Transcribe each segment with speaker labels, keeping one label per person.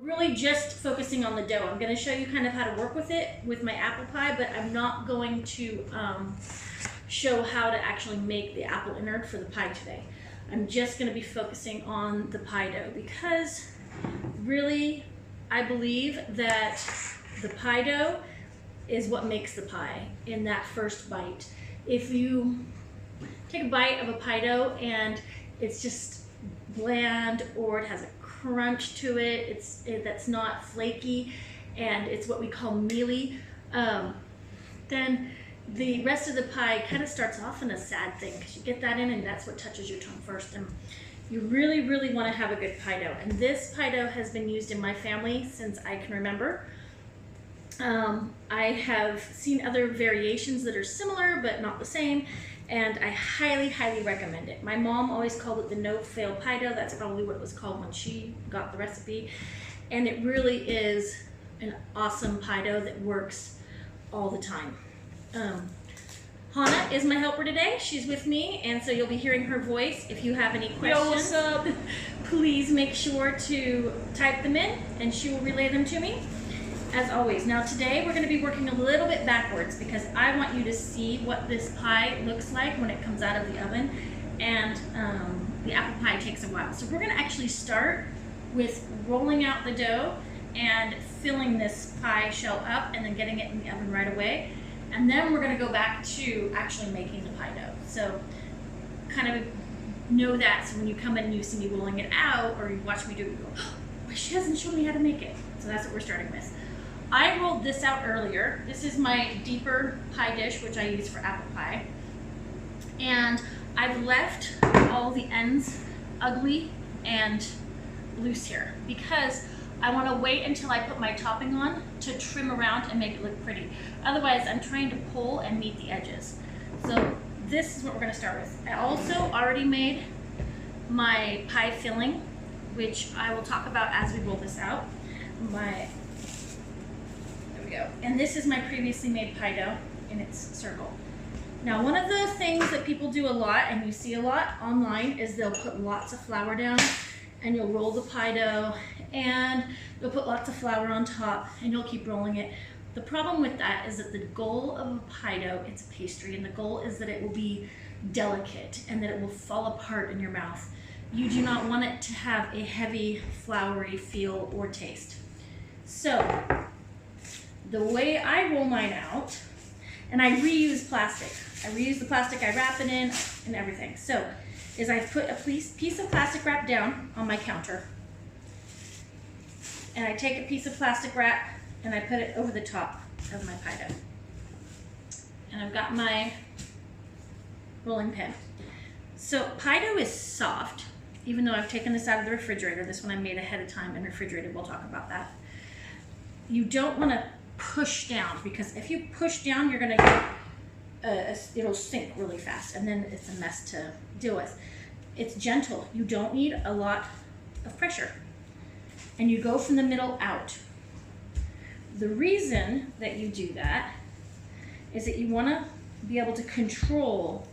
Speaker 1: Really just focusing on the dough. I'm going to show you kind of how to work with it with my apple pie, but I'm not going to show how to actually make the apple innard for the pie today. I'm just going to be focusing on the pie dough because really I believe that the pie dough is what makes the pie in that first bite. If you take a bite of a pie dough and it's just bland or it has a crunch to it, that's not flaky and it's what we call mealy, then the rest of the pie kind of starts off in a sad thing because you get that in and that's what touches your tongue first. And you really, really want to have a good pie dough. And this pie dough has been used in my family since I can remember. I have seen other variations that are similar but not the same, and I highly, highly recommend it. My mom always called it the no-fail pie dough. That's probably what it was called when she got the recipe. And it really is an awesome pie dough that works all the time. Hannah is my helper today. She's with me, and so you'll be hearing her voice. If you have any questions,
Speaker 2: yo, what's up?
Speaker 1: Please make sure to type them in and she will relay them to me. As always. Now today we're going to be working a little bit backwards because I want you to see what this pie looks like when it comes out of the oven, and the apple pie takes a while. So we're going to actually start with rolling out the dough and filling this pie shell up and then getting it in the oven right away, and then we're going to go back to actually making the pie dough. So kind of know that, so when you come in and you see me rolling it out or you watch me do it, you go, oh, she hasn't shown me how to make it. So that's what we're starting with. I rolled this out earlier. This is my deeper pie dish, which I use for apple pie. And I've left all the ends ugly and loose here because I want to wait until I put my topping on to trim around and make it look pretty. Otherwise, I'm trying to pull and meet the edges. So this is what we're going to start with. I also already made my pie filling, which I will talk about as we roll this out. And this is my previously made pie dough in its circle. Now, one of the things that people do a lot, and you see a lot online, is they'll put lots of flour down and you'll roll the pie dough and you'll put lots of flour on top and you'll keep rolling it. The problem with that is that the goal of a pie dough, it's a pastry, and the goal is that it will be delicate and that it will fall apart in your mouth. You do not want it to have a heavy, floury feel or taste. So, the way I roll mine out, and I reuse plastic. I reuse the plastic I wrap it in and everything. So, is I put a piece of plastic wrap down on my counter. And I take a piece of plastic wrap and I put it over the top of my pie dough. And I've got my rolling pin. So, pie dough is soft, even though I've taken this out of the refrigerator. This one I made ahead of time and refrigerated. We'll talk about that. You don't want to push down, because if you push down, you're going to get it'll sink really fast, and then it's a mess to deal with. It's gentle. You don't need a lot of pressure, and you go from the middle out. The reason that you do that is that you want to be able to control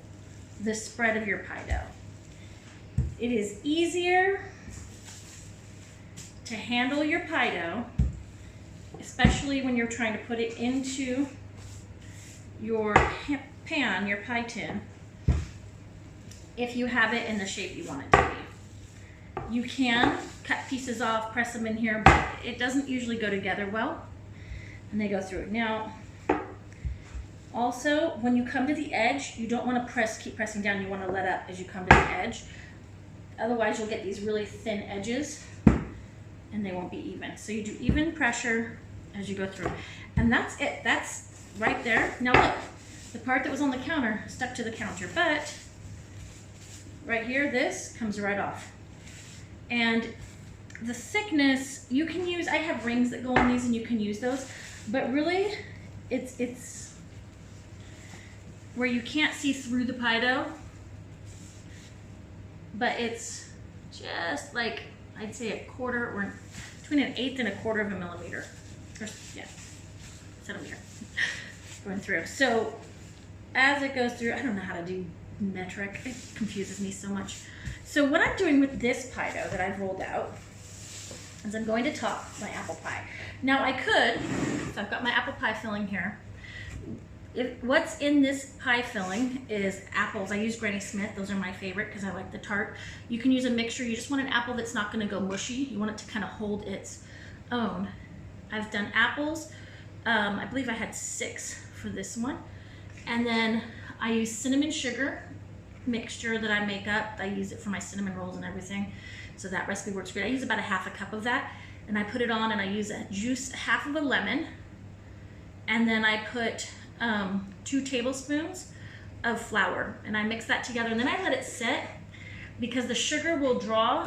Speaker 1: the spread of your pie dough. It is easier to handle your pie dough, especially when you're trying to put it into your pan, your pie tin, if you have it in the shape you want it to be. You can cut pieces off, press them in here, but it doesn't usually go together well, and they go through. Now, also, when you come to the edge, you don't want to keep pressing down. You want to let up as you come to the edge. Otherwise, you'll get these really thin edges, and they won't be even. So you do even pressure as you go through. And that's it. That's right there. Now look, the part that was on the counter stuck to the counter, but right here, this comes right off. And the thickness, you can use, I have rings that go on these and you can use those, but really it's where you can't see through the pie dough, but it's just like, I'd say a quarter, or between an eighth and a quarter of a millimeter. Or, yeah, centimeter going through. So as it goes through, I don't know how to do metric. It confuses me so much. So what I'm doing with this pie dough that I've rolled out is I'm going to top my apple pie. Now I could, so I've got my apple pie filling here. What's in this pie filling is apples. I use Granny Smith. Those are my favorite because I like the tart. You can use a mixture. You just want an apple that's not going to go mushy. You want it to kind of hold its own. I've done apples. I believe I had 6 for this one. And then I use cinnamon sugar mixture that I make up. I use it for my cinnamon rolls and everything. So that recipe works great. I use about a half a cup of that. And I put it on and I use half of a lemon. And then I put 2 tablespoons of flour, and I mix that together, and then I let it sit because the sugar will draw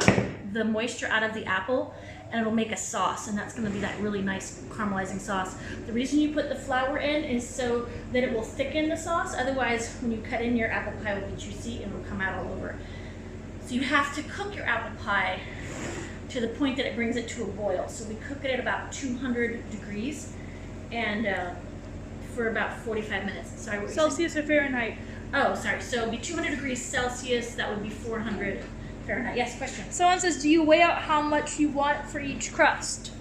Speaker 1: the moisture out of the apple and it'll make a sauce, and that's going to be that really nice caramelizing sauce. The reason you put the flour in is so that it will thicken the sauce. Otherwise, when you cut in, your apple pie will be juicy and will come out all over. So you have to cook your apple pie to the point that it brings it to a boil. So we cook it at about 200 degrees and for about 45 minutes. Sorry,
Speaker 2: Celsius or Fahrenheit?
Speaker 1: Oh, sorry. So it'd be 200 degrees Celsius. That would be 400 Fahrenheit. Yes, question.
Speaker 2: Someone says, do you weigh out how much you want for each crust?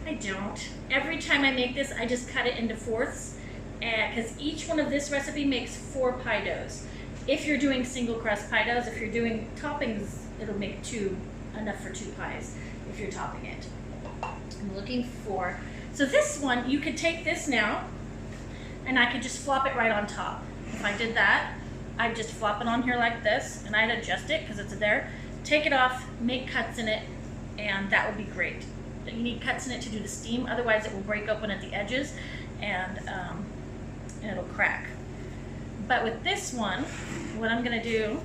Speaker 1: I don't. Every time I make this, I just cut it into fourths, because each one of this recipe makes 4 pie doughs. If you're doing single crust pie doughs, if you're doing toppings, it'll make 2, enough for 2 pies if you're topping it. I'm looking for, so this one, you could take this now, and I could just flop it right on top. If I did that, I'd just flop it on here like this, and I'd adjust it because it's there. Take it off, make cuts in it, and that would be great. You need cuts in it to do the steam, otherwise it will break open at the edges and it'll crack. But with this one, what I'm gonna do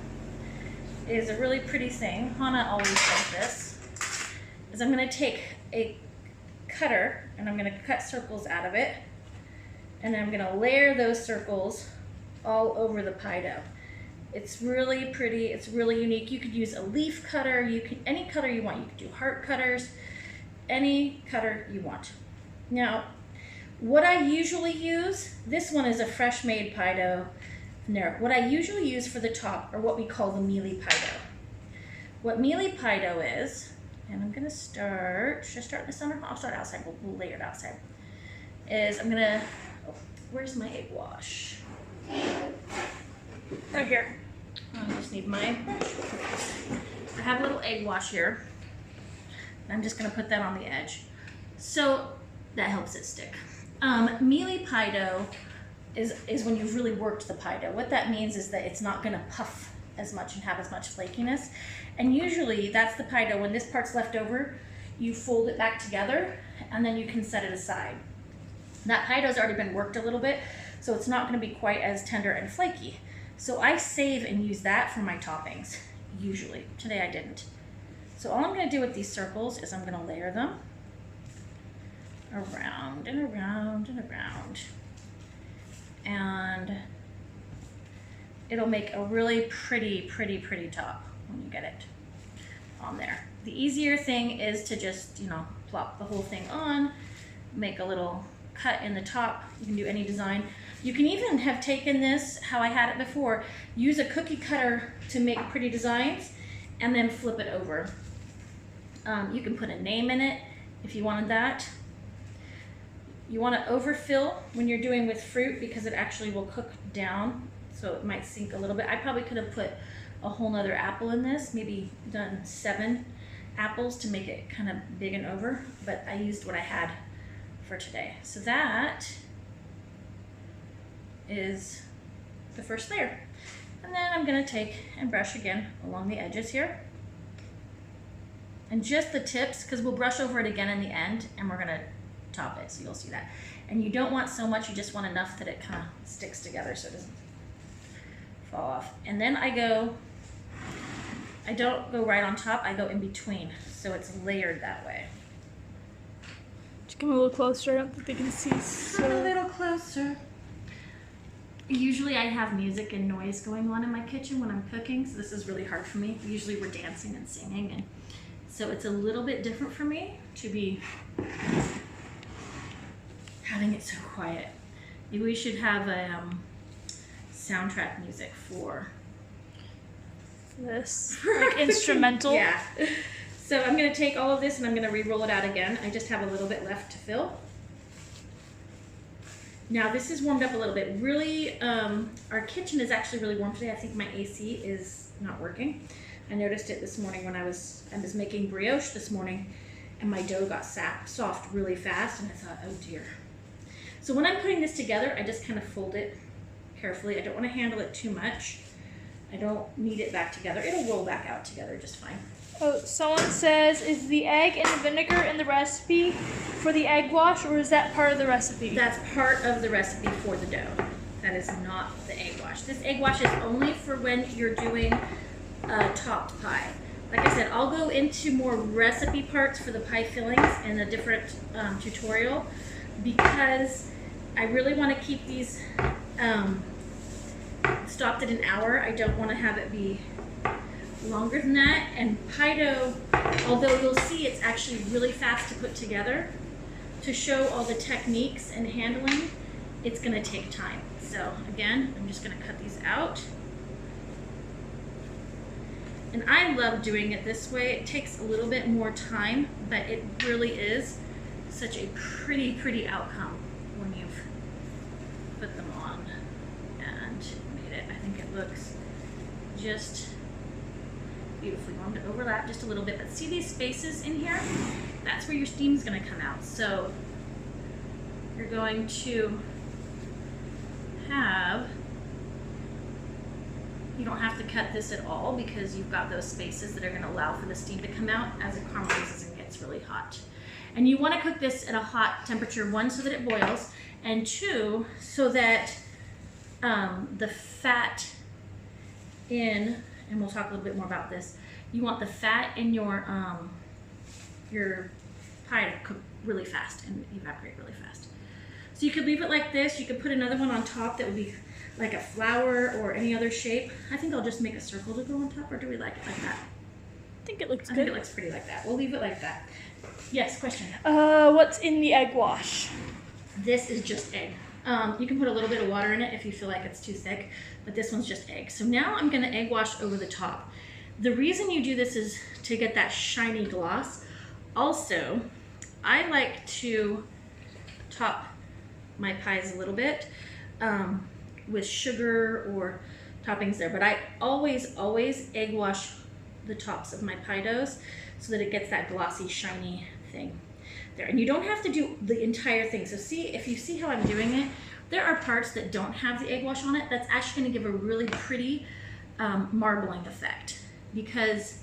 Speaker 1: is a really pretty thing. Hannah always does this, is I'm gonna take a cutter and I'm gonna cut circles out of it, and I'm gonna layer those circles all over the pie dough. It's really pretty, it's really unique. You could use a leaf cutter, any cutter you want. You could do heart cutters, any cutter you want. Now, what I usually use, this one is a fresh made pie dough. What I usually use for the top are what we call the mealy pie dough. What mealy pie dough is, and I'm gonna start, should I start in the center? I'll start outside, we'll layer it outside. Is I'm gonna, oh, where's my egg wash?
Speaker 2: Oh, here.
Speaker 1: I just need my, I have a little egg wash here. I'm just gonna put that on the edge. So that helps it stick. Mealy pie dough is when you've really worked the pie dough. What that means is that it's not gonna puff as much and have as much flakiness. And usually that's the pie dough. When this part's left over, you fold it back together and then you can set it aside. That pie dough's already been worked a little bit, so it's not gonna be quite as tender and flaky. So I save and use that for my toppings, usually. Today I didn't. So all I'm gonna do with these circles is I'm gonna layer them around and around and around. And it'll make a really pretty, pretty, pretty top when you get it on there. The easier thing is to just, plop the whole thing on, make a little cut in the top. You can do any design. You can even have taken this, how I had it before, use a cookie cutter to make pretty designs, and then flip it over. You can put a name in it if you wanted that. You want to overfill when you're doing with fruit because it actually will cook down, so it might sink a little bit. I probably could have put a whole nother apple in this, maybe done 7 apples to make it kind of big and over, but I used what I had for today. So that is the first layer. And then I'm gonna take and brush again along the edges here. And just the tips, because we'll brush over it again in the end and we're gonna top it, so you'll see that. And you don't want so much, you just want enough that it kind of sticks together so it doesn't fall off. And then I don't go right on top, I go in between, so it's layered that way.
Speaker 2: Just come a little closer, I don't think they can see. So.
Speaker 1: Come a little closer. Usually I have music and noise going on in my kitchen when I'm cooking, so this is really hard for me. Usually we're dancing and singing, and so it's a little bit different for me to be having it so quiet. Maybe we should have a soundtrack music for
Speaker 2: this, like instrumental.
Speaker 1: Yeah. So I'm gonna take all of this and I'm gonna re-roll it out again. I just have a little bit left to fill. Now this is warmed up a little bit. Really, our kitchen is actually really warm today. I think my AC is not working. I noticed it this morning when I was making brioche this morning, and my dough got soft really fast, and I thought, oh dear. So when I'm putting this together, I just kind of fold it carefully. I don't want to handle it too much. I don't need it back together. It'll roll back out together just fine.
Speaker 2: Oh, someone says, is the egg and the vinegar in the recipe for the egg wash, or is that part of the recipe?
Speaker 1: That's part of the recipe for the dough. That is not the egg wash. This egg wash is only for when you're doing a topped pie. Like I said, I'll go into more recipe parts for the pie fillings in a different tutorial, because I really want to keep these stopped at an hour. I don't want to have it be longer than that. And pie dough, although you'll see it's actually really fast to put together, to show all the techniques and handling, it's going to take time. So again, I'm just going to cut these out. And I love doing it this way. It takes a little bit more time, but it really is such a pretty outcome when you've put them on and made it. I think it looks just beautifully. I want to overlap just a little bit, but see these spaces in here? That's where your steam is going to come out. So you're going to have, you don't have to cut this at all because you've got those spaces that are going to allow for the steam to come out as it caramelizes and gets really hot. And you want to cook this at a hot temperature, 1, so that it boils, and 2, so that the fat in, and we'll talk a little bit more about this, you want the fat in your pie to cook really fast and evaporate really fast. So you could leave it like this. You could put another one on top that would be like a flower or any other shape. I think I'll just make a circle to go on top, or do we like it like that?
Speaker 2: I think it looks good.
Speaker 1: I think it looks pretty like that. We'll leave it like that. Yes, question?
Speaker 2: What's in the egg wash?
Speaker 1: This is just egg. You can put a little bit of water in it if you feel like it's too thick, but this one's just egg. So now I'm gonna egg wash over the top. The reason you do this is to get that shiny gloss. Also, I like to top my pies a little bit with sugar or toppings there, but I always egg wash the tops of my pie doughs so that it gets that glossy, shiny thing there. And you don't have to do the entire thing. So see, if you see how I'm doing it, there are parts that don't have the egg wash on it. That's actually going to give a really pretty marbling effect, because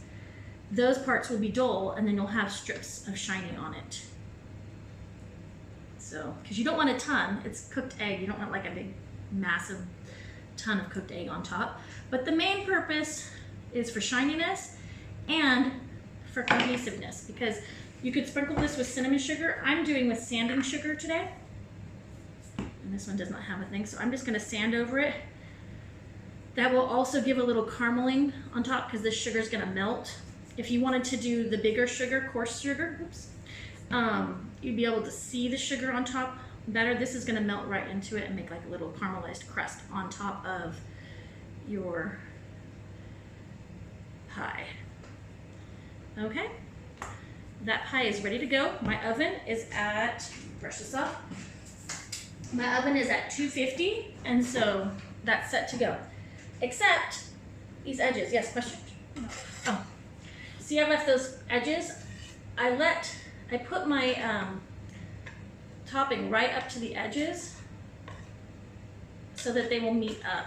Speaker 1: those parts will be dull and then you'll have strips of shiny on it. So, because you don't want a ton, it's cooked egg, you don't want like a big massive ton of cooked egg on top. But the main purpose is for shininess and for cohesiveness, because you could sprinkle this with cinnamon sugar. I'm doing with sanding sugar today, and this one does not have a thing, so I'm just going to sand over it. That will also give a little carameling on top because this sugar is going to melt. If you wanted to do the bigger sugar, coarse sugar, you'd be able to see the sugar on top better. This is going to melt right into it and make like a little caramelized crust on top of your pie. Okay, that pie is ready to go. My oven is at, brush this off. My oven is at 250, and so that's set to go. Except these edges. Yes, question? Oh, see, I left those edges. I put my topping right up to the edges so that they will meet up.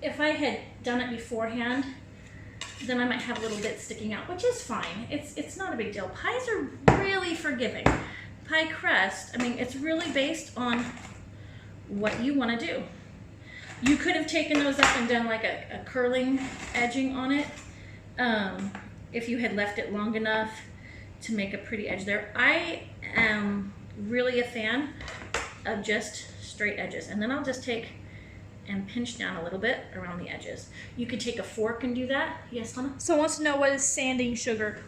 Speaker 1: If I had done it beforehand, then I might have a little bit sticking out, which is fine. It's not a big deal. Pies are really forgiving. Pie crust, I mean, it's really based on what you want to do. You could have taken those up and done like a curling edging on it if you had left it long enough to make a pretty edge there. I am really a fan of just straight edges, and then I'll just take and pinch down a little bit around the edges. You could take a fork and do that. Yes, Lana?
Speaker 2: Someone wants to know, what is sanding sugar?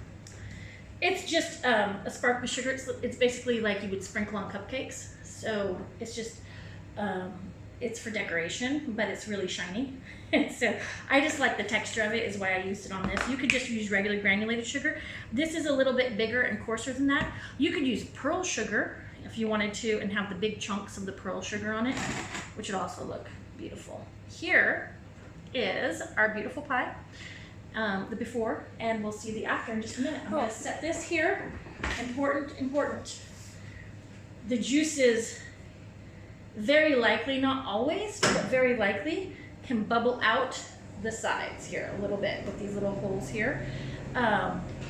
Speaker 1: It's just a sparkly sugar. It's basically like you would sprinkle on cupcakes. So it's just, it's for decoration, but it's really shiny. And so I just like the texture of it is why I used it on this. You could just use regular granulated sugar. This is a little bit bigger and coarser than that. You could use pearl sugar if you wanted to and have the big chunks of the pearl sugar on it, which would also look beautiful. Here is our beautiful pie, the before, and we'll see the after in just a minute. I'm gonna set this here. Important. The juices, very likely, not always, but very likely, can bubble out the sides here a little bit with these little holes here.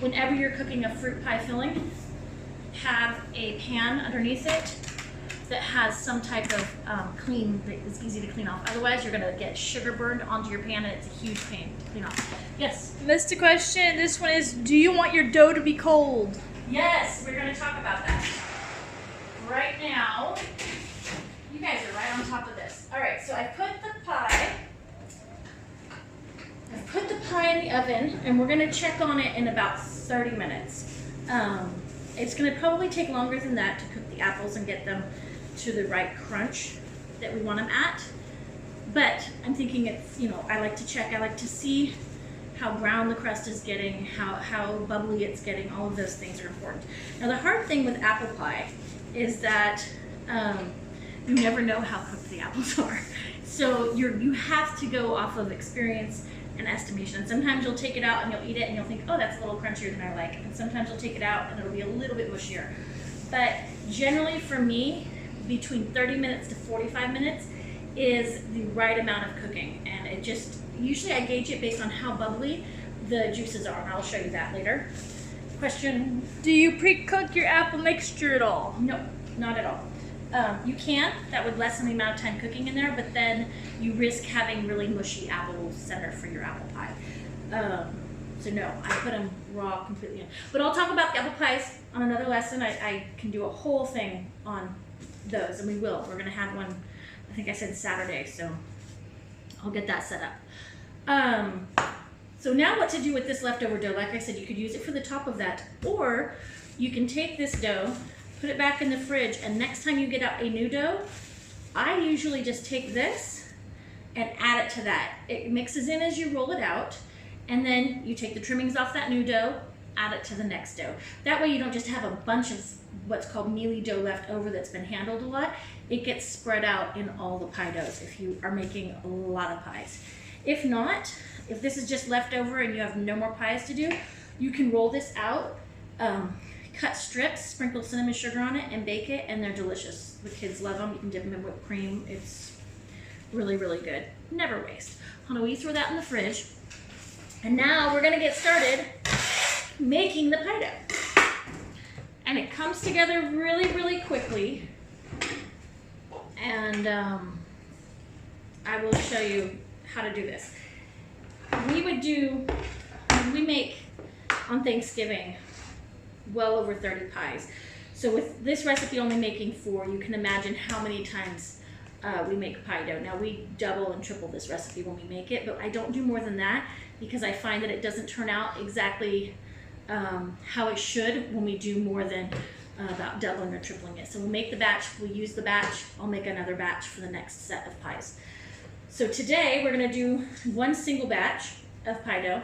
Speaker 1: Whenever you're cooking a fruit pie filling, have a pan underneath it that has some type of clean that is easy to clean off. Otherwise, you're gonna get sugar burned onto your pan, and it's a huge pain to clean off. Yes?
Speaker 2: Missed a question. This one is, do you want your dough to be cold?
Speaker 1: Yes, we're gonna talk about that. Right now, you guys are right on top of this. All right, so I put the pie in the oven, and we're gonna check on it in about 30 minutes. It's gonna probably take longer than that to cook the apples and get them to the right crunch that we want them at. But I'm thinking it's, I like to check, I like to see how brown the crust is getting, how bubbly it's getting. All of those things are important. Now the hard thing with apple pie is that you never know how cooked the apples are. So you have to go off of experience and estimation. Sometimes you'll take it out and you'll eat it and you'll think, oh, that's a little crunchier than I like. And sometimes you'll take it out and it'll be a little bit mushier. But generally for me, between 30 minutes to 45 minutes is the right amount of cooking. And it just, usually I gauge it based on how bubbly the juices are. And I'll show you that later. Question?
Speaker 2: Do you pre-cook your apple mixture at all?
Speaker 1: No, not at all. You can. That would lessen the amount of time cooking in there, but then you risk having really mushy apple center for your apple pie. So no, I put them raw completely in. But I'll talk about the apple pies on another lesson. I can do a whole thing on those, and we will. We're gonna have one, I think I said Saturday, so I'll get that set up. So now what to do with this leftover dough? Like I said, you could use it for the top of that, or you can take this dough, put it back in the fridge, and next time you get out a new dough, I usually just take this and add it to that. It mixes in as you roll it out, and then you take the trimmings off that new dough, add it to the next dough. That way you don't just have a bunch of what's called mealy dough left over that's been handled a lot. It gets spread out in all the pie doughs if you are making a lot of pies. If not, if this is just leftover and you have no more pies to do, you can roll this out, cut strips, sprinkle cinnamon sugar on it, and bake it, and they're delicious. The kids love them. You can dip them in whipped cream. It's really, really good. Never waste. Hannah, will you throw that in the fridge? And now we're gonna get started making the pie dough. And it comes together really, really quickly. And I will show you how to do this. We make on Thanksgiving well over 30 pies. So with this recipe only making 4, you can imagine how many times we make pie dough. Now we double and triple this recipe when we make it, but I don't do more than that because I find that it doesn't turn out exactly how it should when we do more than about doubling or tripling it. So we'll make the batch, we'll use the batch, I'll make another batch for the next set of pies. So today we're gonna do one single batch of pie dough,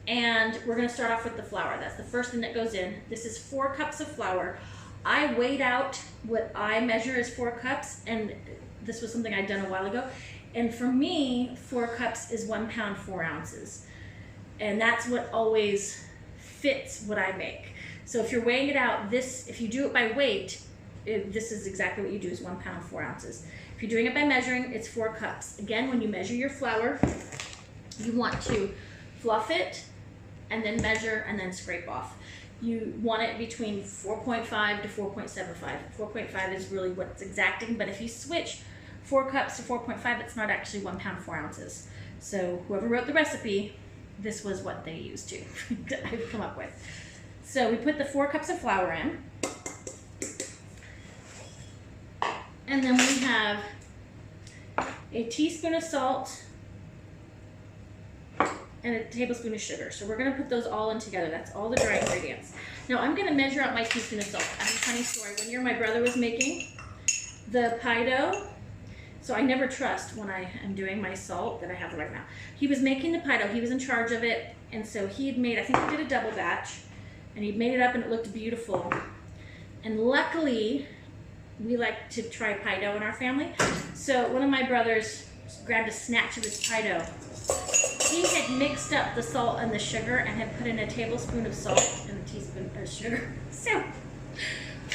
Speaker 1: and we're gonna start off with the flour. That's the first thing that goes in. This is 4 cups of flour. I weighed out what I measure as 4 cups, and this was something I'd done a while ago. And for me, 4 cups is 1 pound, 4 ounces. And that's what always fits what I make. So if you're weighing it out, if you do it by weight, this is exactly what you do, is 1 pound, 4 ounces. If you're doing it by measuring, it's 4 cups. Again, when you measure your flour, you want to fluff it and then measure and then scrape off. You want it between 4.5 to 4.75. 4.5 is really what's exacting, but if you switch 4 cups to 4.5, it's not actually 1 pound, 4 ounces. So whoever wrote the recipe, this was what they used to, I've come up with. So we put the 4 cups of flour in. And then we have a teaspoon of salt and a tablespoon of sugar. So we're gonna put those all in together. That's all the dry ingredients. Now I'm gonna measure out my teaspoon of salt. I have a funny story. One year my brother was making the pie dough, So I never trust when I am doing my salt that I have the right amount. He was making the pie dough, he was in charge of it, and so he had made, I think he did a double batch, and he made it up and it looked beautiful. And luckily, we like to try pie dough in our family. So one of my brothers grabbed a snatch of his pie dough. He had mixed up the salt and the sugar and had put in a tablespoon of salt and a teaspoon of sugar. So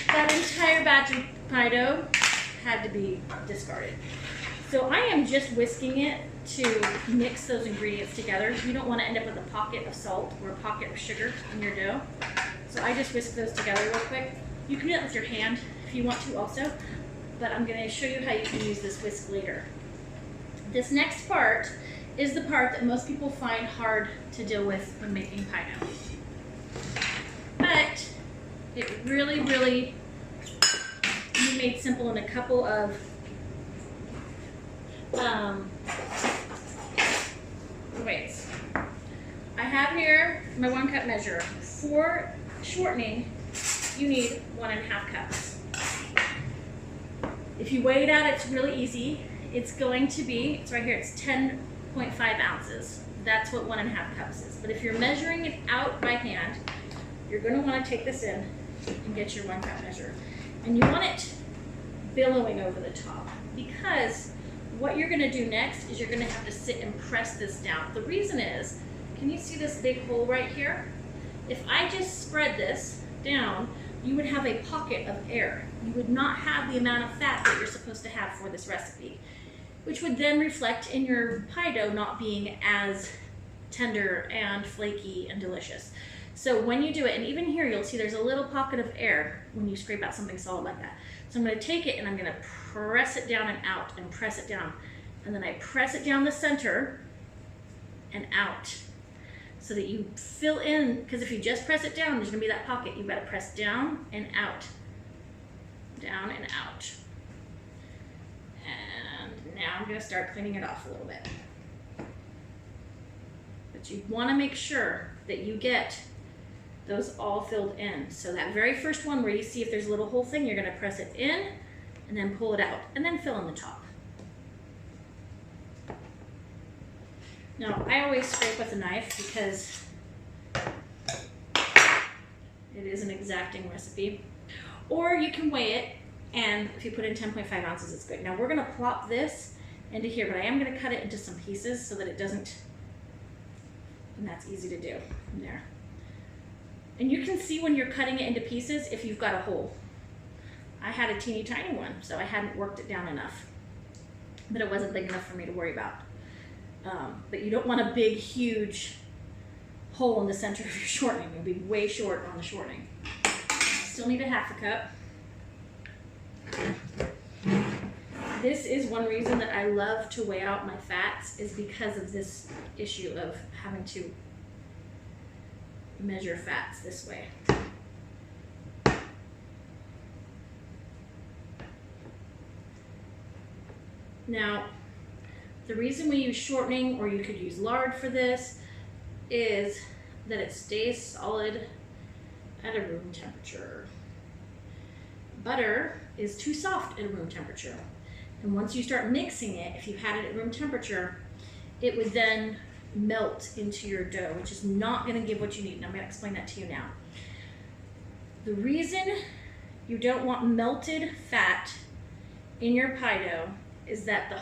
Speaker 1: that entire batch of pie dough had to be discarded. So I am just whisking it to mix those ingredients together. You don't want to end up with a pocket of salt or a pocket of sugar in your dough. So I just whisk those together real quick. You can do that with your hand if you want to also, but I'm going to show you how you can use this whisk later. This next part is the part that most people find hard to deal with when making pie dough. But it really, really can be made simple in a couple of ways. I have here my 1 cup measure. For shortening, you need 1.5 cups. If you weigh it out, it's really easy. It's going to be, it's right here, it's 10.5 ounces. That's what 1.5 cups is. But if you're measuring it out by hand, you're going to want to take this in and get your 1 cup measure. And you want it billowing over the top, because what you're going to do next is you're going to have to sit and press this down. The reason is, can you see this big hole right here? If I just spread this down, you would have a pocket of air. You would not have the amount of fat that you're supposed to have for this recipe, which would then reflect in your pie dough not being as tender and flaky and delicious. So when you do it, and even here you'll see there's a little pocket of air when you scrape out something solid like that. So I'm going to take it and I'm going to press it down and out and press it down. And then I press it down the center and out so that you fill in, because if you just press it down, there's going to be that pocket. You've got to press down and out. Down and out. And now I'm going to start cleaning it off a little bit. But you want to make sure that you get those all filled in. So that very first one where you see if there's a little hole thing, you're going to press it in and then pull it out and then fill in the top. Now I always scrape with a knife because it is an exacting recipe. Or you can weigh it, and if you put in 10.5 ounces, it's good. Now we're going to plop this into here, but I am going to cut it into some pieces so that it doesn't, and that's easy to do from there. And you can see when you're cutting it into pieces if you've got a hole. I had a teeny tiny one, so I hadn't worked it down enough. But it wasn't big enough for me to worry about. But you don't want a big, huge hole in the center of your shortening. You'll be way short on the shortening. Still need a 1/2 cup. This is one reason that I love to weigh out my fats, is because of this issue of having to measure fats this way. Now, the reason we use shortening, or you could use lard for this, is that it stays solid at a room temperature. Butter is too soft at room temperature. And once you start mixing it, if you had it at room temperature, it would then melt into your dough, which is not going to give what you need. And I'm going to explain that to you now. The reason you don't want melted fat in your pie dough is that the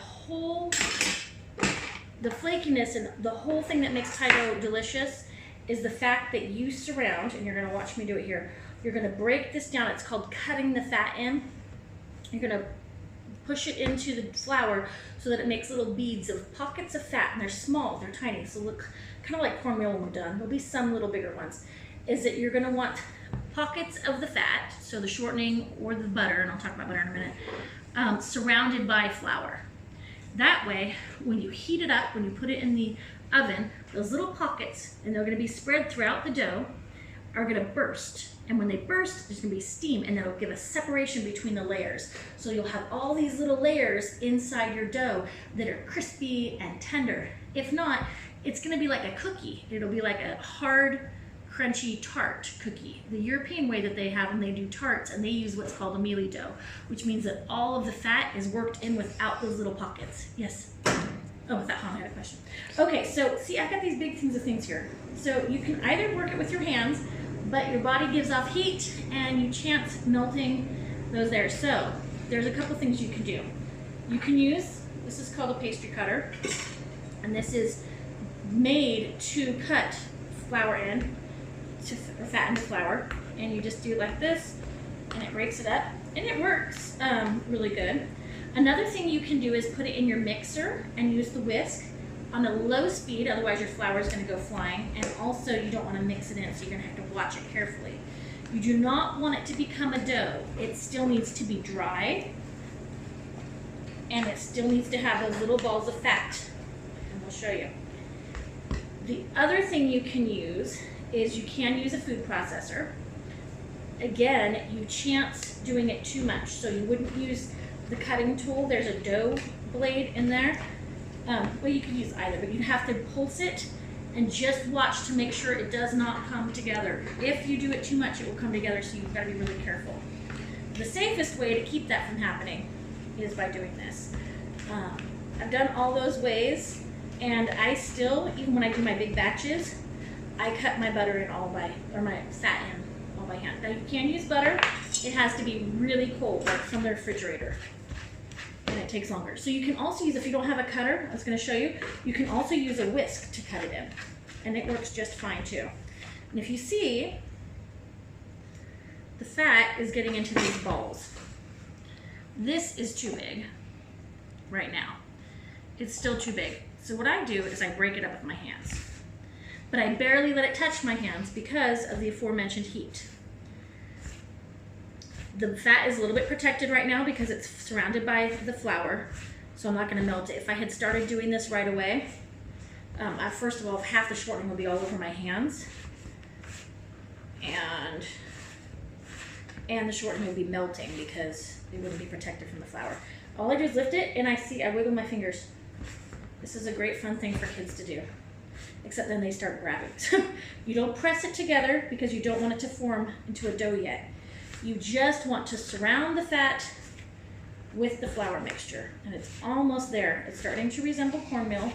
Speaker 1: flakiness and the whole thing that makes pie dough delicious is the fact that you surround, and you're going to watch me do it here, you're going to break this down. It's called cutting the fat in. You're going to push it into the flour so that it makes little beads of pockets of fat, and they're small, they're tiny, so look kind of like cornmeal when we're done. There'll be some little bigger ones. Is that you're going to want pockets of the fat, so the shortening or the butter, and I'll talk about butter in a minute, surrounded by flour. That way, when you heat it up, when you put it in the oven, those little pockets, and they're going to be spread throughout the dough, are going to burst. And when they burst, there's going to be steam, and that'll give a separation between the layers. So you'll have all these little layers inside your dough that are crispy and tender. If not, it's going to be like a cookie. It'll be like a hard, crunchy tart cookie. The European way that they have them, they do tarts, and they use what's called a mealie dough, which means that all of the fat is worked in without those little pockets. Yes? Oh, with that, I had a question. Okay, so see, I've got these big things of things here. So you can either work it with your hands, but your body gives off heat and you chance melting those there. So there's a couple things you can do. You can use, this is called a pastry cutter, and this is made to cut flour in, or fat into flour, and you just do like this, and it breaks it up, and it works really good. Another thing you can do is put it in your mixer and use the whisk on a low speed, otherwise your flour is going to go flying, and also you don't want to mix it in, so you're going to have to watch it carefully. You do not want it to become a dough. It still needs to be dry, and it still needs to have those little balls of fat, and we'll show you. The other thing you can use is you can use a food processor. Again, you chance doing it too much, so you wouldn't use the cutting tool. There's a dough blade in there. Well, you can use either, but you have to pulse it and just watch to make sure it does not come together. If you do it too much, it will come together, so you've got to be really careful. The safest way to keep that from happening is by doing this. I've done all those ways, and I still, even when I do my big batches, I cut my butter in all by, or my fat in all by hand. Now you can use butter. It has to be really cold, like from the refrigerator, and it takes longer. So you can also use, if you don't have a cutter, I was going to show you, you can also use a whisk to cut it in, and it works just fine too. And if you see, the fat is getting into these balls. This is too big right now. It's still too big. So what I do is I break it up with my hands. But I barely let it touch my hands because of the aforementioned heat. The fat is a little bit protected right now because it's surrounded by the flour, so I'm not going to melt it. If I had started doing this right away, first of all, half the shortening will be all over my hands, and the shortening will be melting because it wouldn't be protected from the flour. All I do is lift it, and I wiggle my fingers. This is a great fun thing for kids to do, except then they start grabbing. So you don't press it together because you don't want it to form into a dough yet. You just want to surround the fat with the flour mixture, and it's almost there. It's starting to resemble cornmeal.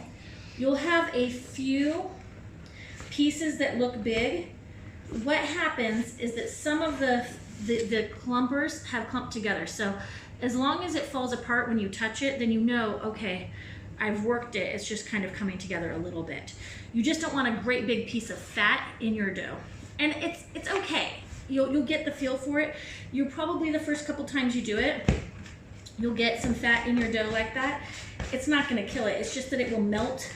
Speaker 1: You'll have a few pieces that look big. What happens is that some of the clumpers have clumped together. So as long as it falls apart when you touch it, then you know, okay, I've worked it. It's just kind of coming together a little bit. You just don't want a great big piece of fat in your dough. And it's okay. You'll get the feel for it. You're probably, the first couple times you do it, you'll get some fat in your dough like that. It's not going to kill it. It's just that it will melt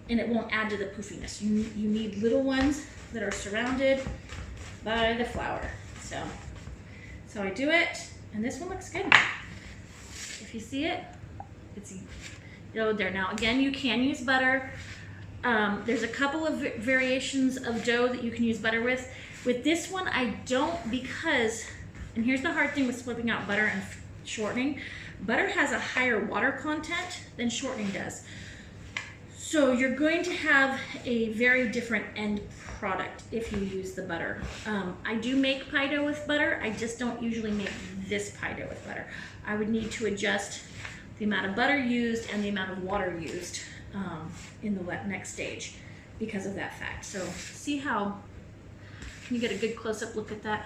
Speaker 1: and it won't add to the poofiness. You need little ones that are surrounded by the flour. So I do it, and this one looks good. If you see it, it's there. Now again, you can use butter. There's a couple of variations of dough that you can use butter with. With this one, I don't, because, and here's the hard thing with swapping out butter and shortening. Butter has a higher water content than shortening does. So you're going to have a very different end product if you use the butter. I do make pie dough with butter. I just don't usually make this pie dough with butter. I would need to adjust the amount of butter used and the amount of water used in the next stage because of that fact. So see how, can you get a good close-up look at that?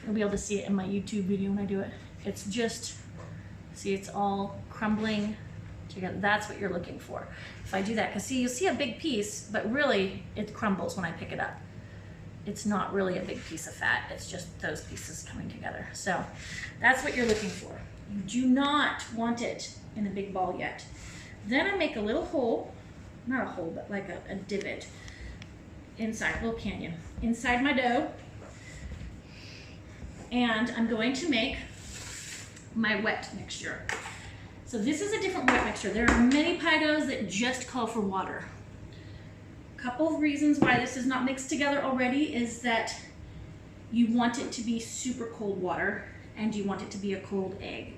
Speaker 1: You'll be able to see it in my YouTube video when I do it. It's just, see, it's all crumbling together. That's what you're looking for. If I do that, because see, you'll see a big piece, but really it crumbles when I pick it up. It's not really a big piece of fat. It's just those pieces coming together. So that's what you're looking for. You do not want it in a big ball yet. Then I make a little hole, not a hole, but like a divot inside, a little canyon, inside my dough. And I'm going to make my wet mixture. So this is a different wet mixture. There are many pie doughs that just call for water. A couple of reasons why this is not mixed together already is that you want it to be super cold water and you want it to be a cold egg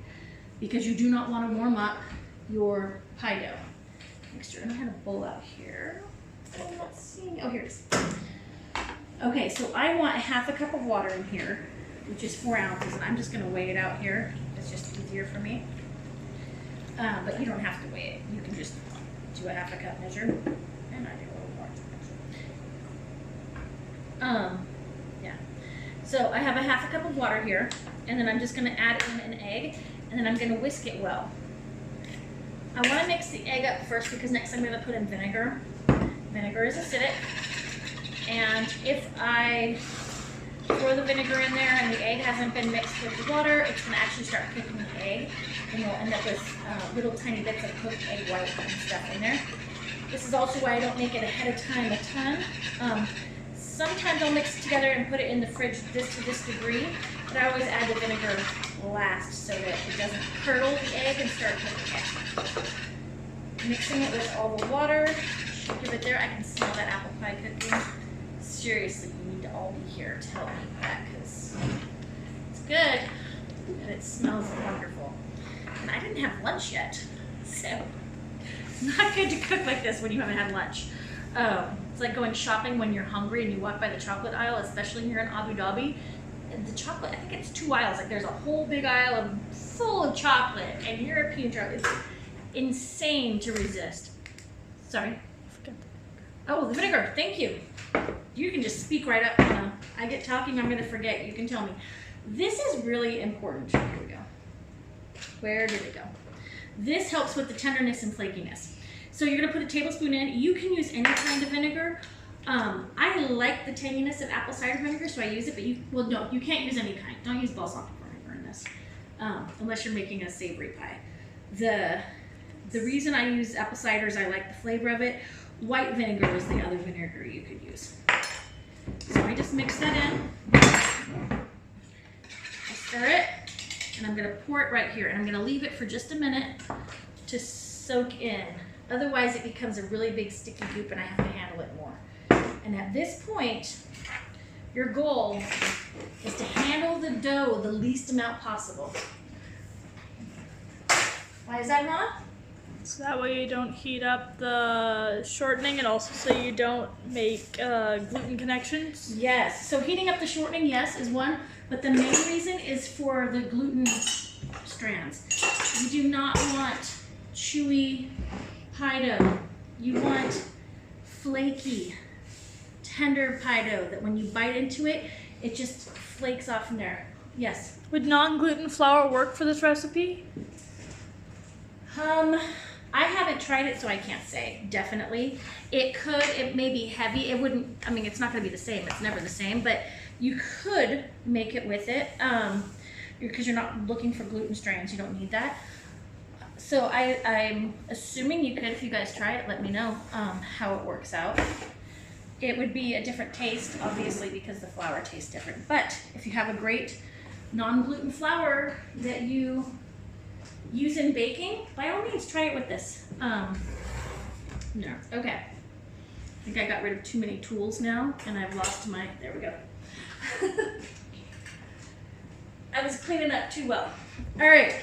Speaker 1: because you do not want to warm up your pie dough mixture. And I had a bowl out here. I'm not seeing, oh, here it is. Okay, so I want a half a cup of water in here, which is 4 ounces, and I'm just gonna weigh it out here. It's just easier for me. But you don't have to weigh it. You can just do a half a cup measure, and I do a little more. Yeah. So I have a half a cup of water here, and then I'm just gonna add in an egg, and then I'm gonna whisk it well. I wanna mix the egg up first because next I'm gonna put in vinegar. Vinegar is acidic, and if I throw the vinegar in there and the egg hasn't been mixed with the water, it's gonna actually start cooking the egg, and you'll end up with little tiny bits of cooked egg white and stuff in there. This is also why I don't make it ahead of time a ton. Sometimes I'll mix it together and put it in the fridge to this degree, but I always add the vinegar last so that it doesn't curdle the egg and start cooking it. Mixing it with all the water, give it there. I can smell that apple pie cooking. Seriously, you need to all be here to help me with that because it's good and it smells wonderful. And I didn't have lunch yet, so it's not good to cook like this when you haven't had lunch. It's like going shopping when you're hungry and you walk by the chocolate aisle, especially here in Abu Dhabi. And the chocolate, I think it's 2 aisles. Like there's a whole big aisle full of chocolate and European chocolate. It's insane to resist. Sorry. Oh, the vinegar. Thank you. You can just speak right up. I get talking, I'm going to forget. You can tell me. This is really important. Here we go. Where did it go? This helps with the tenderness and flakiness. So you're going to put a tablespoon in. You can use any kind of vinegar. I like the tanginess of apple cider vinegar, so I use it, but no, you can't use any kind. Don't use balsamic vinegar in this, unless you're making a savory pie. The reason I use apple cider is I like the flavor of it. White vinegar is the other vinegar you could use. So I just mix that in. I stir it, and I'm going to pour it right here, and I'm going to leave it for just a minute to soak in. Otherwise, it becomes a really big sticky goop, and I have to handle it more. And at this point, your goal is to handle the dough the least amount possible. Why is that, Hannah?
Speaker 2: So that way you don't heat up the shortening, and also so you don't make gluten connections?
Speaker 1: Yes. So heating up the shortening, yes, is one, but the main reason is for the gluten strands. You do not want chewy pie dough. You want flaky, tender pie dough that when you bite into it, it just flakes off in there. Yes?
Speaker 2: Would non-gluten flour work for this recipe?
Speaker 1: I haven't tried it, so I can't say. Definitely. It could. It may be heavy. It wouldn't, I mean, it's not going to be the same. It's never the same, but you could make it with it because you're not looking for gluten strands. You don't need that. So I'm assuming you could. If you guys try it, let me know how it works out. It would be a different taste, obviously, because the flour tastes different. But if you have a great non-gluten flour that you use in baking, by all means try it with this. No, okay. I think I got rid of too many tools now, and I've lost my, there we go. I was cleaning up too well. All right,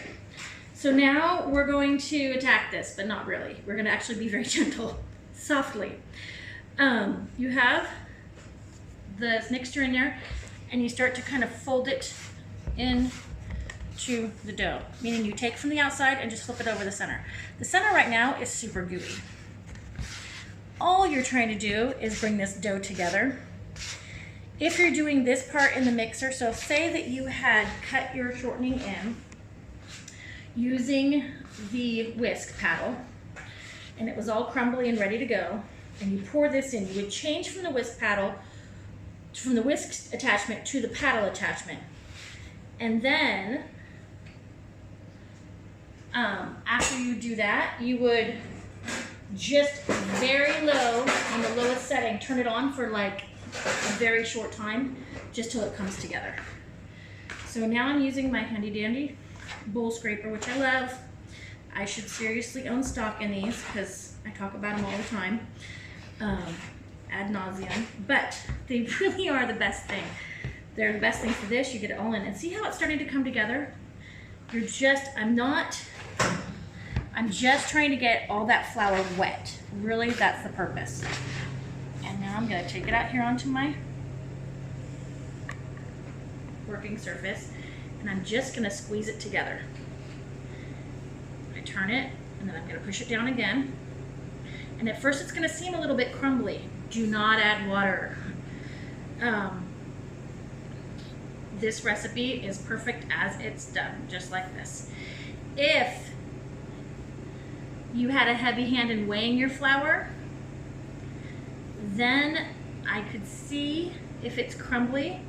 Speaker 1: so now we're going to attack this, but not really. We're gonna actually be very gentle, softly. You have the mixture in there, and you start to kind of fold it in to the dough, meaning you take from the outside and just flip it over the center. The center right now is super gooey. All you're trying to do is bring this dough together. If you're doing this part in the mixer, so say that you had cut your shortening in using the whisk paddle and it was all crumbly and ready to go, and you pour this in, you would change from the whisk paddle, from the whisk attachment to the paddle attachment. And then after you do that, you would just very low, on the lowest setting, turn it on for like a very short time, just till it comes together. So now I'm using my handy dandy bowl scraper, which I love. I should seriously own stock in these because I talk about them all the time, ad nauseum, but they really are the best thing. They're the best thing for this. You get it all in, and see how it's starting to come together? You're just, I'm just trying to get all that flour wet. Really, that's the purpose. Now I'm gonna take it out here onto my working surface, and I'm just gonna squeeze it together. I turn it, and then I'm gonna push it down again. And at first it's gonna seem a little bit crumbly. Do not add water. This recipe is perfect as it's done, just like this. If you had a heavy hand in weighing your flour, then I could see if it's crumbly.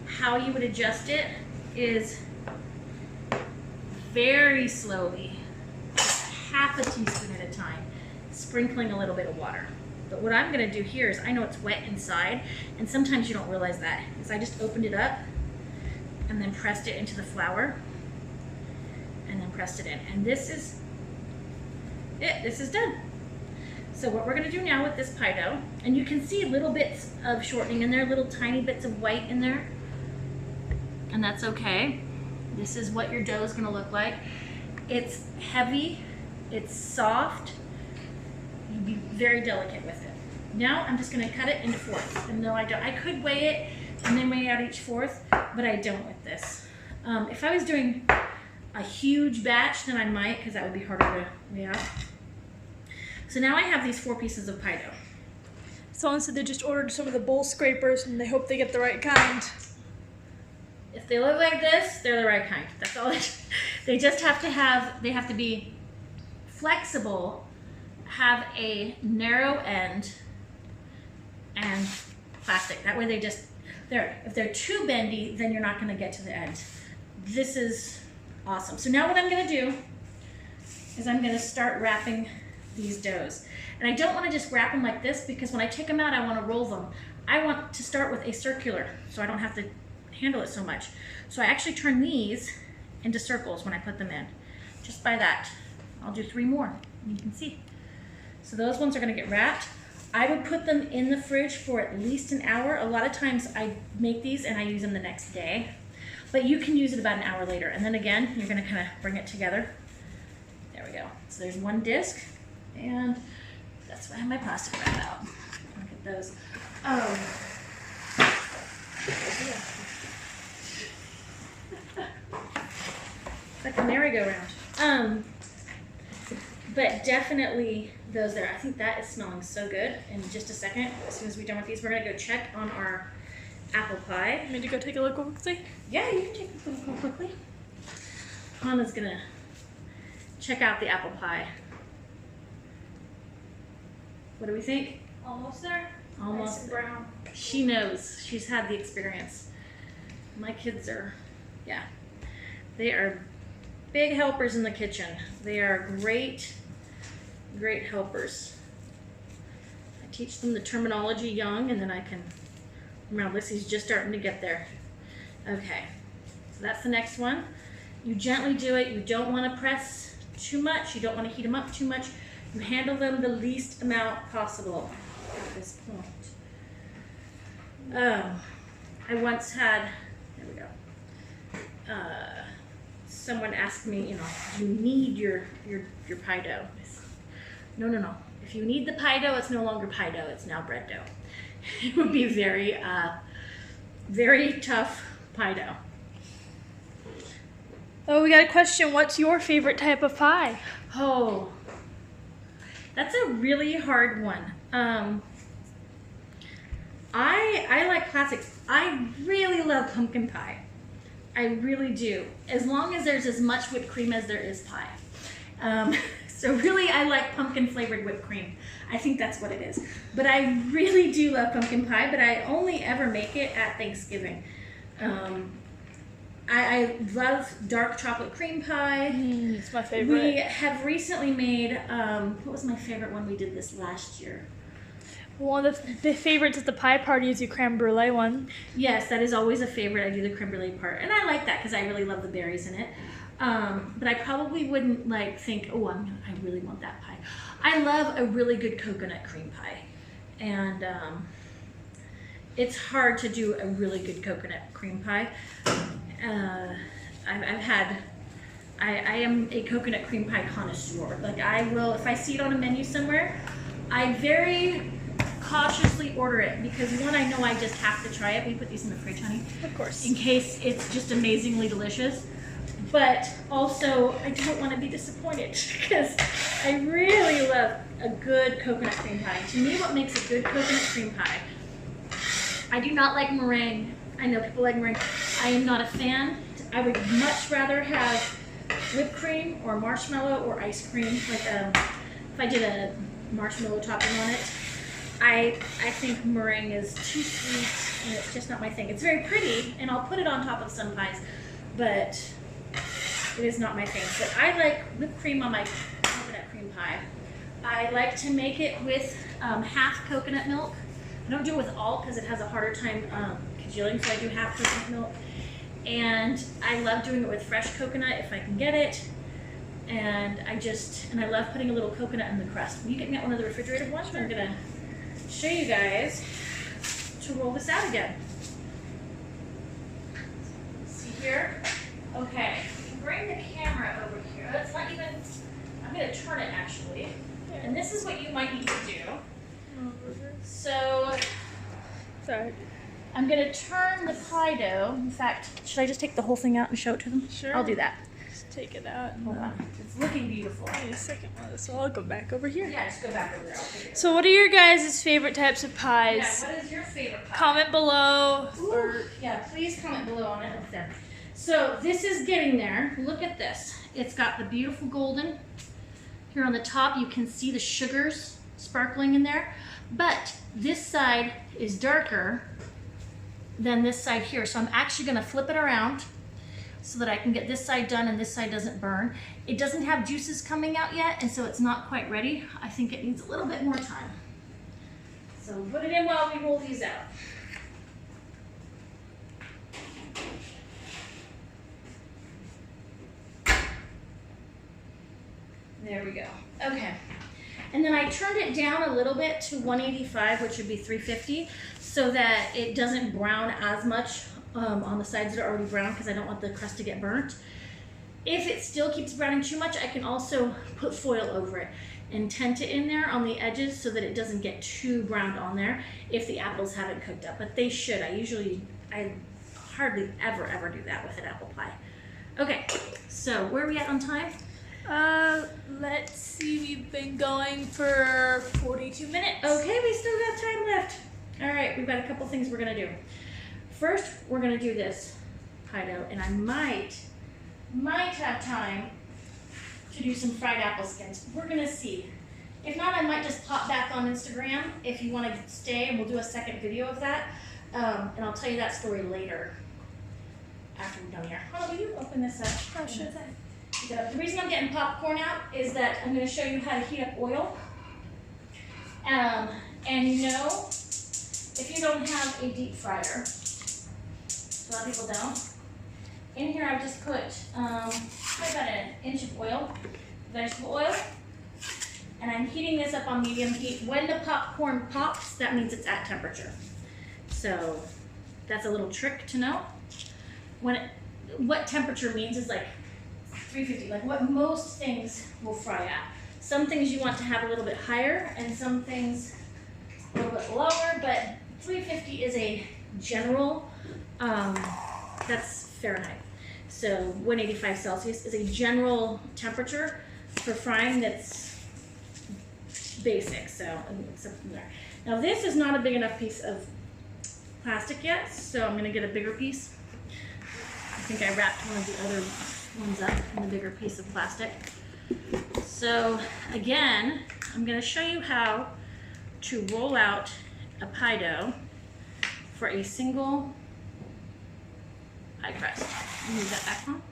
Speaker 1: How you would adjust it is very slowly, half a teaspoon at a time, sprinkling a little bit of water. But what I'm gonna do here is, I know it's wet inside, and sometimes you don't realize that, is I just opened it up and then pressed it into the flour and then pressed it in. And this is it, this is done. So what we're gonna do now with this pie dough, and you can see little bits of shortening in there, little tiny bits of white in there, and that's okay. This is what your dough is gonna look like. It's heavy, it's soft, you'd be very delicate with it. Now I'm just gonna cut it into fourths. And no, I don't. I could weigh it and then weigh out each fourth, but I don't with this. If I was doing a huge batch, then I might, because that would be harder to weigh out. So now I have these 4 pieces of pie dough.
Speaker 2: Someone said they just ordered some of the bowl scrapers and they hope they get the right kind.
Speaker 1: If they look like this, they're the right kind. That's all. They just have to have, they have to be flexible, have a narrow end, and plastic. That way they just, if they're too bendy, then you're not gonna get to the end. This is awesome. So now what I'm gonna do is I'm gonna start wrapping these doughs. And I don't wanna just wrap them like this, because when I take them out, I wanna roll them. I want to start with a circular, so I don't have to handle it so much. So I actually turn these into circles when I put them in. Just by that. I'll do 3 more, and you can see. So those ones are gonna get wrapped. I would put them in the fridge for at least an hour. A lot of times I make these and I use them the next day, but you can use it about an hour later. And then again, you're gonna kind of bring it together. There we go. So there's 1 disc, and that's why I have my plastic wrap out. Look at those. It's like a merry-go-round. But definitely those there. I think that is smelling so good. In just a second, as soon as we're done with these, we're gonna go check on our apple pie.
Speaker 2: You need to go take a look quickly?
Speaker 1: Yeah, you can take a look real quickly. Hannah's gonna check out the apple pie. What do we think?
Speaker 2: Almost there.
Speaker 1: Almost.
Speaker 2: Nice brown.
Speaker 1: She knows. She's had the experience. My kids are, yeah. They are big helpers in the kitchen. They are great, great helpers. I teach them the terminology young, and then I can, remember, Lissy's just starting to get there. Okay, so that's the next one. You gently do it. You don't want to press too much. You don't want to heat them up too much. You handle them the least amount possible at this point. I once had, there we go. Someone asked me, you know, do you need your pie dough? I said, no, no, no. If you need the pie dough, it's no longer pie dough. It's now bread dough. It would be very, very tough pie dough.
Speaker 2: Oh, we got a question. What's your favorite type of pie?
Speaker 1: Oh, that's a really hard one. I like classics. I really love pumpkin pie. I really do. As long as there's as much whipped cream as there is pie. So really, I like pumpkin flavored whipped cream. I think that's what it is. But I really do love pumpkin pie, but I only ever make it at Thanksgiving. I love dark chocolate cream pie.
Speaker 2: It's my favorite.
Speaker 1: We have recently made, what was my favorite one? We did this last year.
Speaker 2: One of the favorites at the pie party is your creme brulee one.
Speaker 1: Yes, that is always a favorite. I do the creme brulee part. And I like that because I really love the berries in it. But I probably wouldn't think, oh, I really want that pie. I love a really good coconut cream pie. And it's hard to do a really good coconut cream pie. I am a coconut cream pie connoisseur. Like I will, if I see it on a menu somewhere, I very cautiously order it because one, I know I just have to try it. We put these in the fridge, honey.
Speaker 2: Of course.
Speaker 1: In case it's just amazingly delicious. But also, I don't want to be disappointed because I really love a good coconut cream pie. To me, what makes a good coconut cream pie, I do not like meringue. I know people like meringue. I am not a fan. I would much rather have whipped cream or marshmallow or ice cream. Like if I did a marshmallow topping on it. I think meringue is too sweet and it's just not my thing. It's very pretty and I'll put it on top of some pies, but it is not my thing. But I like whipped cream on my coconut cream pie. I like to make it with half coconut milk. I don't do it with all because it has a harder time congealing, so I do half coconut milk. And I love doing it with fresh coconut if I can get it. And I love putting a little coconut in the crust. Will you get me out one of the refrigerated ones? Sure. I'm gonna show you guys to roll this out again. See here? Okay, bring the camera over here. That's not even, I'm gonna turn it actually. And this is what you might need to do. So,
Speaker 2: sorry.
Speaker 1: I'm gonna turn the pie dough. In fact, should I just take the whole thing out and show it to them?
Speaker 2: Sure.
Speaker 1: I'll do that.
Speaker 2: Just take it out.
Speaker 1: Hold on. It's looking beautiful.
Speaker 2: Wait a second. So I'll go back over here.
Speaker 1: Yeah, just go back over there. I'll take it.
Speaker 2: So what are your guys' favorite types of pies?
Speaker 1: Yeah, what is your favorite pie?
Speaker 2: Comment below.
Speaker 1: Or yeah, please comment below on it. So this is getting there. Look at this. It's got the beautiful golden. Here on the top, you can see the sugars sparkling in there. But this side is darker than this side here. So I'm actually gonna flip it around so that I can get this side done and this side doesn't burn. It doesn't have juices coming out yet, and so it's not quite ready. I think it needs a little bit more time. So put it in while we roll these out. There we go. Okay. And then I turned it down a little bit to 185, which would be 350, so that it doesn't brown as much on the sides that are already brown because I don't want the crust to get burnt. If it still keeps browning too much, I can also put foil over it and tent it in there on the edges so that it doesn't get too browned on there if the apples haven't cooked up, but they should. I hardly ever do that with an apple pie. Okay, so where are we at on time?
Speaker 2: Let's see, we've been going for 42 minutes.
Speaker 1: Okay, we still got time left. All right, we've got a couple things we're gonna do. First, we're gonna do this pie dough, and I might have time to do some fried apple skins. We're gonna see. If not, I might just pop back on Instagram if you wanna stay, and we'll do a second video of that. And I'll tell you that story later after we're done here. Oh, will you open this up?
Speaker 2: Oh, sure.
Speaker 1: The reason I'm getting popcorn out is that I'm going to show you how to heat up oil. And you know, if you don't have a deep fryer, a lot of people don't, in here I've just put probably about an inch of oil, vegetable oil, and I'm heating this up on medium heat. When the popcorn pops, that means it's at temperature. So that's a little trick to know. What temperature means is like 350, like what most things will fry at. Some things you want to have a little bit higher and some things a little bit lower, but 350 is a general, that's Fahrenheit. So 185 Celsius is a general temperature for frying that's basic, so except from there. Now this is not a big enough piece of plastic yet, so I'm gonna get a bigger piece. I think I wrapped one of the other ones up in a bigger piece of plastic. So again, I'm going to show you how to roll out a pie dough for a single pie crust. Move that back on.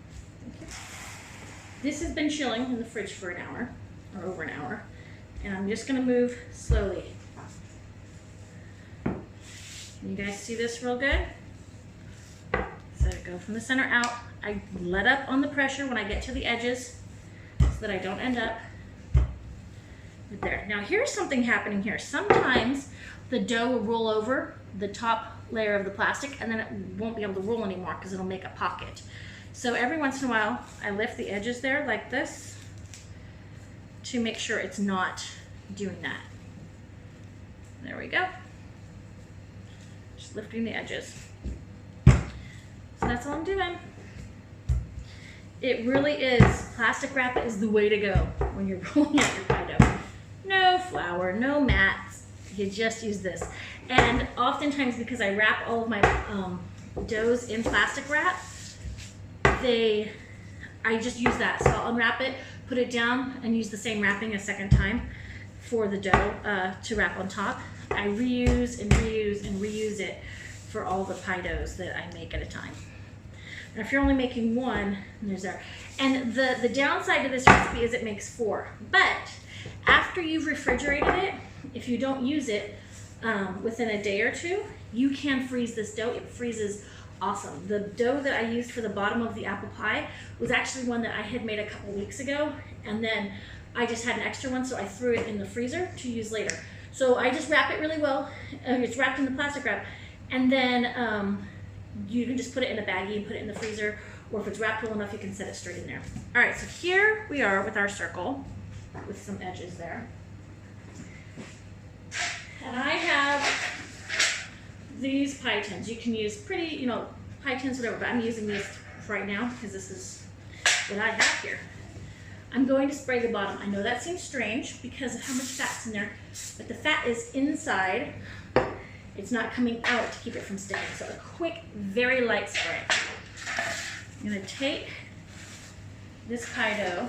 Speaker 1: This has been chilling in the fridge for an hour, or over an hour, and I'm just going to move slowly. Can you guys see this real good? So I go from the center out. I let up on the pressure when I get to the edges so that I don't end up right there. Now here's something happening here. Sometimes the dough will roll over the top layer of the plastic and then it won't be able to roll anymore because it'll make a pocket. So every once in a while I lift the edges there like this to make sure it's not doing that. There we go. Just lifting the edges. So that's all I'm doing. It really is, plastic wrap is the way to go when you're rolling out your pie dough. No flour, no mats, you just use this. And oftentimes, because I wrap all of my doughs in plastic wrap, I just use that. So I'll unwrap it, put it down, and use the same wrapping a second time for the dough to wrap on top. I reuse and reuse and reuse it for all the pie doughs that I make at a time. Now, if you're only making one, there's there. And the downside to this recipe is it makes 4. But after you've refrigerated it, if you don't use it within a day or 2, you can freeze this dough. It freezes awesome. The dough that I used for the bottom of the apple pie was actually one that I had made a couple weeks ago, and then I just had an extra one, so I threw it in the freezer to use later. So I just wrap it really well. It's wrapped in the plastic wrap, and then you can just put it in a baggie and put it in the freezer, or if it's wrapped well enough, you can set it straight in there. All right, so here we are with our circle with some edges there. And I have these pie tins. You can use pretty, pie tins, whatever, but I'm using these right now because this is what I have here. I'm going to spray the bottom. I know that seems strange because of how much fat's in there, but the fat is inside. It's not coming out to keep it from sticking. So a quick, very light spray. I'm gonna take this pie dough